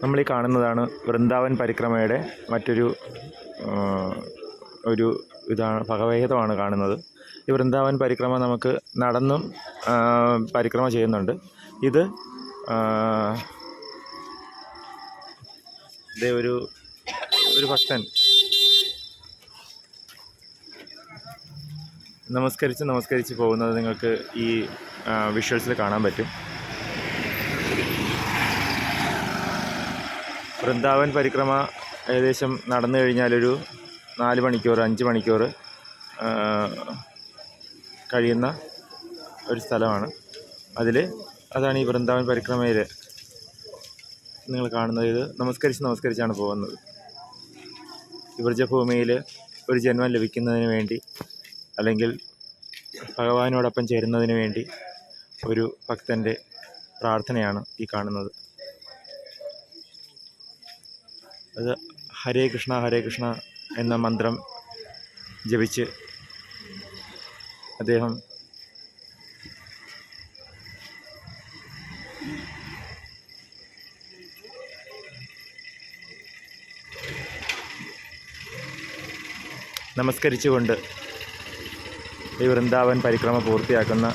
നമ്മളീ കാണുന്നതാണ് വൃന്ദാവൻ പരിക്രമയുടെ മറ്റൊരു ഒരു ഇതാണ് ഭഗവേദമാണ് കാണുന്നത്. ഈ വൃന്ദാവൻ പരിക്രമ നമുക്ക് നടന്നും പരിക്രമ ചെയ്യുന്നുണ്ട്. ഇത് ഇതേ ഒരു ഭക്തൻ നമസ്കരിച്ച് പോകുന്നത് നിങ്ങൾക്ക് ഈ വിഷ്വൽസിൽ കാണാൻ പറ്റും. വൃന്ദാവൻ പരിക്രമ ഏകദേശം നടന്നു കഴിഞ്ഞാലൊരു 4 മണിക്കൂർ 5 മണിക്കൂർ കഴിയുന്ന ഒരു സ്ഥലമാണ്. അതാണ് ഈ വൃന്ദാവൻ പരിക്രമയിൽ നിങ്ങൾ കാണുന്നത്. ഇത് നമസ്കരിച്ചാണ് പോകുന്നത്. ഈ വ്രജഭൂമിയിൽ ഒരു ജന്മം ലഭിക്കുന്നതിന് വേണ്ടി, അല്ലെങ്കിൽ ഭഗവാനോടൊപ്പം ചേരുന്നതിന് വേണ്ടി ഒരു ഭക്തൻ്റെ പ്രാർത്ഥനയാണ് ഈ കാണുന്നത്. അത് ഹരേ കൃഷ്ണ എന്ന മന്ത്രം ജപിച്ച് അദ്ദേഹം നമസ്കരിച്ചുകൊണ്ട് ഈ വൃന്ദാവൻ പരിക്രമ പൂർത്തിയാക്കുന്ന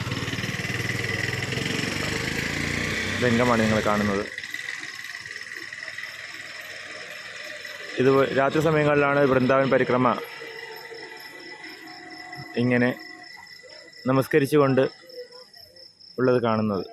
രംഗമാണ് നിങ്ങൾ കാണുന്നത്. ഇത് രാത്രി സമയങ്ങളിലാണ് വൃന്ദാവൻ പരിക്രമ ഇങ്ങനെ നമസ്കരിച്ചുകൊണ്ട് ഉള്ളത് കാണുന്നത്.